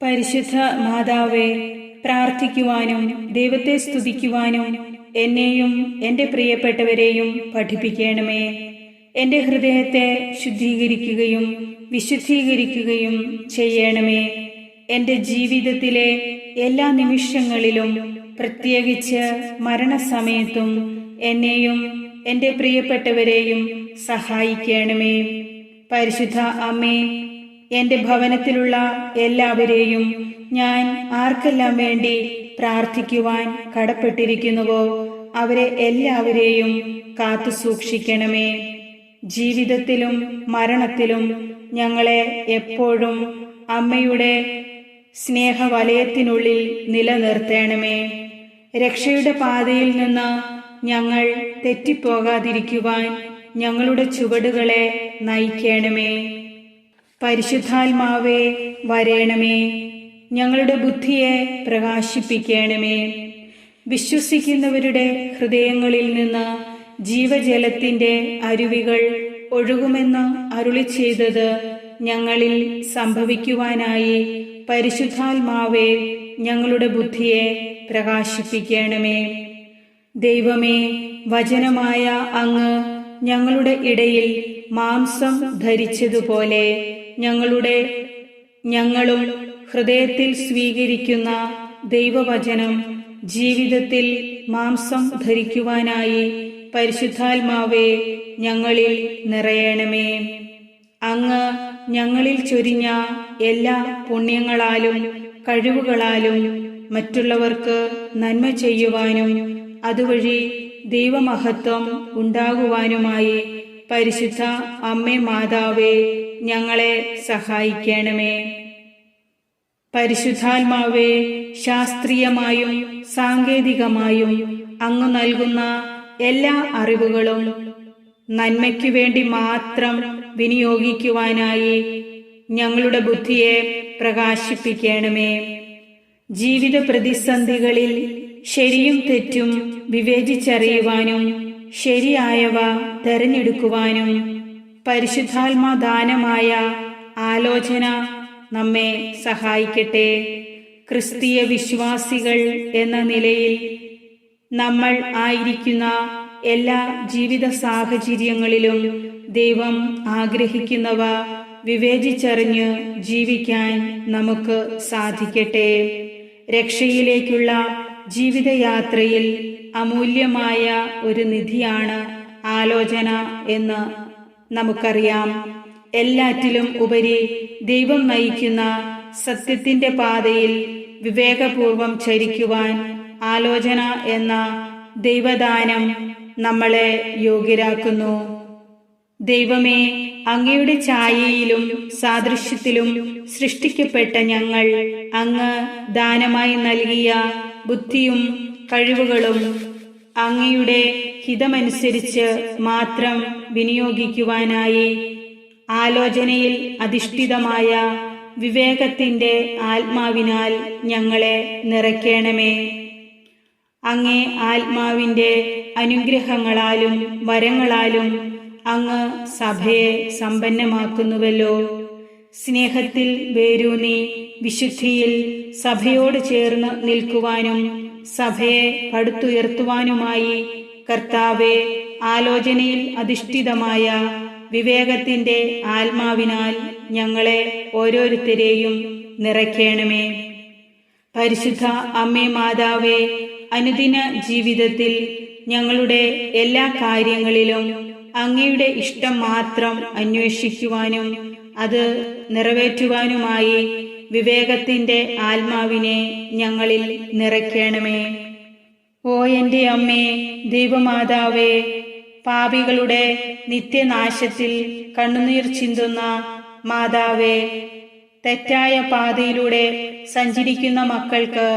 പരിശുദ്ധ മാതാവേ, പ്രാർത്ഥിക്കുവാനും ദൈവത്തെ സ്തുതിക്കുവാനും എന്നെയും എൻ്റെ പ്രിയപ്പെട്ടവരെയും പഠിപ്പിക്കണമേ. എൻ്റെ ഹൃദയത്തെ ശുദ്ധീകരിക്കുകയും വിശുദ്ധീകരിക്കുകയും ചെയ്യണമേ. എൻ്റെ ജീവിതത്തിലെ എല്ലാ നിമിഷങ്ങളിലും, പ്രത്യേകിച്ച് മരണസമയത്തും എന്നെയും എൻ്റെ പ്രിയപ്പെട്ടവരെയും സഹായിക്കണമേ. പരിശുദ്ധ അമ്മേ, എൻ്റെ ഭവനത്തിലുള്ള എല്ലാവരെയും ഞാൻ ആർക്കെല്ലാം വേണ്ടി പ്രാർത്ഥിക്കുവാൻ കടപ്പെട്ടിരിക്കുന്നുവോ അവരെ എല്ലാവരെയും കാത്തു സൂക്ഷിക്കണമേ. ജീവിതത്തിലും മരണത്തിലും ഞങ്ങളെ എപ്പോഴും അമ്മയുടെ സ്നേഹവലയത്തിനുള്ളിൽ നിലനിർത്തണമേ. രക്ഷയുടെ പാതയിൽ നിന്ന് ഞങ്ങൾ തെറ്റിപ്പോകാതിരിക്കുവാൻ ഞങ്ങളുടെ ചുവടുകളെ നയിക്കണമേ. പരിശുദ്ധാത്മാവേ, വരേണമേ. ഞങ്ങളുടെ ബുദ്ധിയെ പ്രകാശിപ്പിക്കണമേ. വിശ്വസിക്കുന്നവരുടെ ഹൃദയങ്ങളിൽ നിന്ന് ജീവജലത്തിന്റെ അരുവികൾ ഒഴുകുമെന്ന് അരുളി ചെയ്തത് ഞങ്ങളിൽ സംഭവിക്കുവാനായി പരിശുദ്ധാത്മാവേ, ഞങ്ങളുടെ ബുദ്ധിയെ പ്രകാശിപ്പിക്കണമേ. ദൈവമേ, വചനമായ അങ്ങ് ഞങ്ങളുടെ ഇടയിൽ മാംസം ധരിച്ചതുപോലെ ഞങ്ങളും ഹൃദയത്തിൽ സ്വീകരിക്കുന്ന ദൈവവചനം ജീവിതത്തിൽ മാംസം ധരിക്കുവാനായി പരിശുദ്ധാത്മാവേ, ഞങ്ങളിൽ നിറയണമേ. അങ്ങ് ഞങ്ങളിൽ ചൊരിഞ്ഞ എല്ലാ പുണ്യങ്ങളാലും കഴിവുകളാലും മറ്റുള്ളവർക്ക് നന്മ ചെയ്യുവാനും അതുവഴി ദൈവമഹത്വം ഉണ്ടാകുവാനുമായി പരിശുദ്ധ അമ്മേ മാതാവേ, ഞങ്ങളെ സഹായിക്കണമേ. പരിശുദ്ധാത്മാവേ, ശാസ്ത്രീയമായും സാങ്കേതികമായും അങ്ങ് നൽകുന്ന എല്ലാ അറിവുകളും നന്മയ്ക്കു വേണ്ടി മാത്രം വിനിയോഗിക്കുവാനായി ഞങ്ങളുടെ ബുദ്ധിയെ പ്രകാശിപ്പിക്കണമേ. ജീവിത പ്രതിസന്ധികളിൽ ശരിയും തെറ്റും വിവേചിച്ചറിയുവാനും ശരിയായവ തെരഞ്ഞെടുക്കുവാനും പരിശുദ്ധാത്മാദാനമായ ആലോചന നമ്മെ സഹായിക്കട്ടെ. ക്രിസ്തീയ വിശ്വാസികൾ എന്ന നിലയിൽ നമ്മൾ ആയിരിക്കുന്ന എല്ലാ ജീവിത സാഹചര്യങ്ങളിലും ദൈവം ആഗ്രഹിക്കുന്നവ വിവേചിച്ചറിഞ്ഞ് ജീവിക്കാൻ നമുക്ക് സാധിക്കട്ടെ. രക്ഷയിലേക്കുള്ള ജീവിതയാത്രയിൽ അമൂല്യമായ ഒരു നിധിയാണ് ആലോചന എന്ന് നമുക്കറിയാം. എല്ലാറ്റിലും ഉപരി ദൈവം നയിക്കുന്ന സത്യത്തിന്റെ പാതയിൽ വിവേകപൂർവം ചരിക്കുവാൻ ആലോചന എന്ന ദൈവദാനം നമ്മളെ യോഗ്യരാക്കുന്നു. ദൈവമേ, അങ്ങയുടെ ഛായയിലും സാദൃശ്യത്തിലും സൃഷ്ടിക്കപ്പെട്ട ഞങ്ങൾ അങ്ങ് ദാനമായി നൽകിയ ബുദ്ധിയും കഴിവുകളും അങ്ങയുടെ ഹിതമനുസരിച്ച് മാത്രം വിനിയോഗിക്കുവാനായി ആലോചനയിൽ അധിഷ്ഠിതമായ വിവേകത്തിന്റെ ആത്മാവിനാൽ ഞങ്ങളെ നിറയ്ക്കണമേ. അങ്ങേ ആത്മാവിന്റെ അനുഗ്രഹങ്ങളാലും വരങ്ങളാലും അങ്ങ് സഭയെ സമ്പന്നമാക്കുന്നുവല്ലോ. സ്നേഹത്തിൽ വേരൂന്നി വിശുദ്ധിയിൽ സഭയോട് ചേർന്ന് നിൽക്കുവാനും സഭയെ പടുത്തുയർത്തുവാനുമായി കർത്താവെ, ആലോചനയിൽ അധിഷ്ഠിതമായ വിവേകത്തിന്റെ ആത്മാവിനാൽ ഞങ്ങളെ ഓരോരുത്തരെയും നിറയ്ക്കണമേ. പരിശുദ്ധ അമ്മേ മാതാവേ, അനുദിന ജീവിതത്തിൽ ഞങ്ങളുടെ എല്ലാ കാര്യങ്ങളിലും അങ്ങയുടെ ഇഷ്ടം മാത്രം അന്വേഷിക്കുവാനും അത് നിറവേറ്റുവാനുമായി വിവേകത്തിന്റെ ആത്മാവിനെ ഞങ്ങളിൽ നിറയ്ക്കണമേ. ഓ എൻ്റെ അമ്മേ, ദൈവമാതാവേ, പാപികളുടെ നിത്യനാശത്തിൽ കണ്ണുനീർ ചിന്തുന്ന മാതാവേ, തെറ്റായ പാതയിലൂടെ സഞ്ചരിക്കുന്ന മക്കൾക്ക്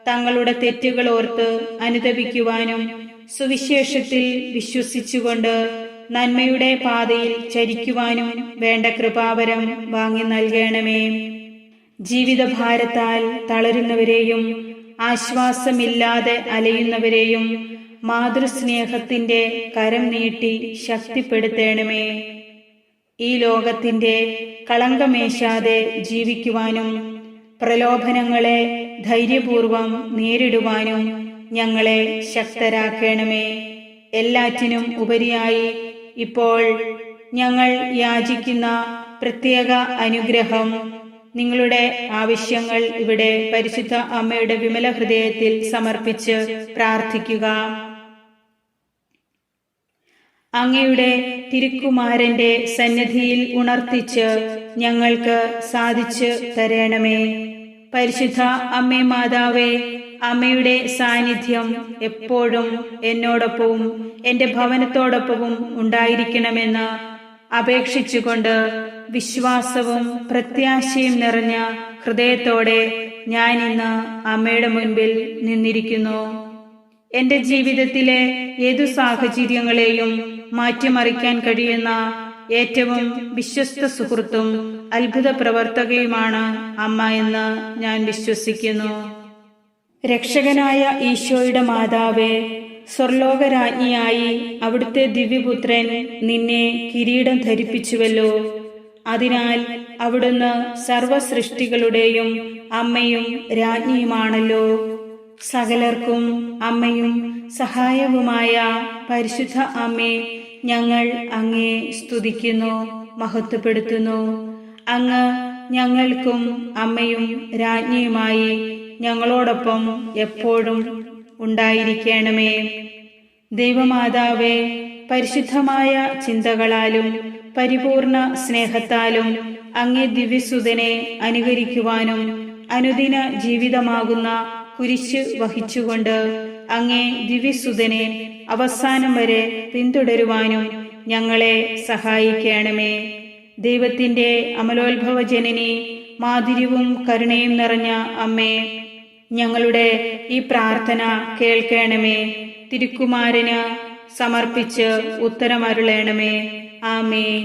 തങ്ങളുടെ തെറ്റുകൾ ഓർത്ത് അനുതപിക്കുവാനും സുവിശേഷത്തിൽ വിശ്വസിച്ചുകൊണ്ട് നന്മയുടെ പാതയിൽ ചരിക്കുവാനും വേണ്ട കൃപാവരം വാങ്ങി നൽകണമേ. ജീവിതഭാരത്താൽ തളരുന്നവരെയും ആശ്വാസമില്ലാതെ അലയുന്നവരെയും മാതൃസ്നേഹത്തിന്റെ കരം നീട്ടി ശക്തിപ്പെടുത്തണമേ. ഈ ലോകത്തിന്റെ കളങ്കമേശാതെ ജീവിക്കുവാനും പ്രലോഭനങ്ങളെ ധൈര്യപൂർവം നേരിടുവാനും ഞങ്ങളെ ശക്തരാക്കണമേ. എല്ലാറ്റിനും ഉപരിയായി ഇപ്പോൾ ഞങ്ങൾ യാചിക്കുന്ന പ്രത്യേക അനുഗ്രഹം, നിങ്ങളുടെ ആവശ്യങ്ങൾ ഇവിടെ പരിശുദ്ധ അമ്മയുടെ വിമല ഹൃദയത്തിൽ സമർപ്പിച്ച് പ്രാർത്ഥിക്കുക. അങ്ങയുടെ തിരുക്കുമാരന്റെ സന്നിധിയിൽ ഉണർത്തിച്ച് ഞങ്ങൾക്ക് സാധിച്ചു തരണമേ. പരിശുദ്ധ അമ്മേ മാതാവേ, അമ്മയുടെ സാന്നിധ്യം എപ്പോഴും എന്നോടൊപ്പവും എൻ്റെ ഭവനത്തോടൊപ്പവും ഉണ്ടായിരിക്കണമെന്ന് അപേക്ഷിച്ചുകൊണ്ട് വിശ്വാസവും പ്രത്യാശയും നിറഞ്ഞ ഹൃദയത്തോടെ ഞാൻ ഇന്ന് അമ്മയുടെ മുൻപിൽ നിന്നിരിക്കുന്നു. എൻ്റെ ജീവിതത്തിലെ ഏതു സാഹചര്യങ്ങളെയും മാറ്റിമറിക്കാൻ കഴിയുന്ന ഏറ്റവും വിശ്വസ്ത സുഹൃത്തും അത്ഭുത പ്രവർത്തകയുമാണ് അമ്മ എന്ന് ഞാൻ വിശ്വസിക്കുന്നു. രക്ഷകനായ ഈശോയുടെ മാതാവേ, സ്വർലോകരാജ്ഞിയായി അവിടുത്തെ ദിവ്യപുത്രൻ നിന്നെ കിരീടം ധരിപ്പിച്ചുവല്ലോ. അതിനാൽ അവിടുന്ന് സർവസൃഷ്ടികളുടെയും അമ്മയും രാജ്ഞിയുമാണല്ലോ. സകലർക്കും അമ്മയും സഹായവുമായ പരിശുദ്ധ അമ്മേ, ഞങ്ങൾ അങ്ങേ സ്തുതിക്കുന്നു, മഹത്വപ്പെടുത്തുന്നു. അങ്ങ് ഞങ്ങൾക്കും അമ്മയും രാജ്ഞിയുമായി ഞങ്ങളോടൊപ്പം എപ്പോഴും ഉണ്ടായിരിക്കണമേ. ദൈവമാതാവേ, പരിശുദ്ധമായ ചിന്തകളാലും പരിപൂർണ സ്നേഹത്താലും അങ്ങേ ദിവ്യസുതനെ അനുകരിക്കുവാനും അനുദിന ജീവിതമാകുന്ന കുരിശ് വഹിച്ചുകൊണ്ട് അങ്ങേ ദിവ്യസുതനെ അവസാനം വരെ പിന്തുടരുവാനും ഞങ്ങളെ സഹായിക്കണമേ. ദൈവത്തിന്റെ അമലോത്ഭവ ജനനി, മാധുര്യവും കരുണയും നിറഞ്ഞ അമ്മേ, ഞങ്ങളുടെ ഈ പ്രാർത്ഥന കേൾക്കണമേ. തിരുക്കുമാരന് സമർപ്പിച്ച് ഉത്തരമരുളണമേ. ആമേൻ.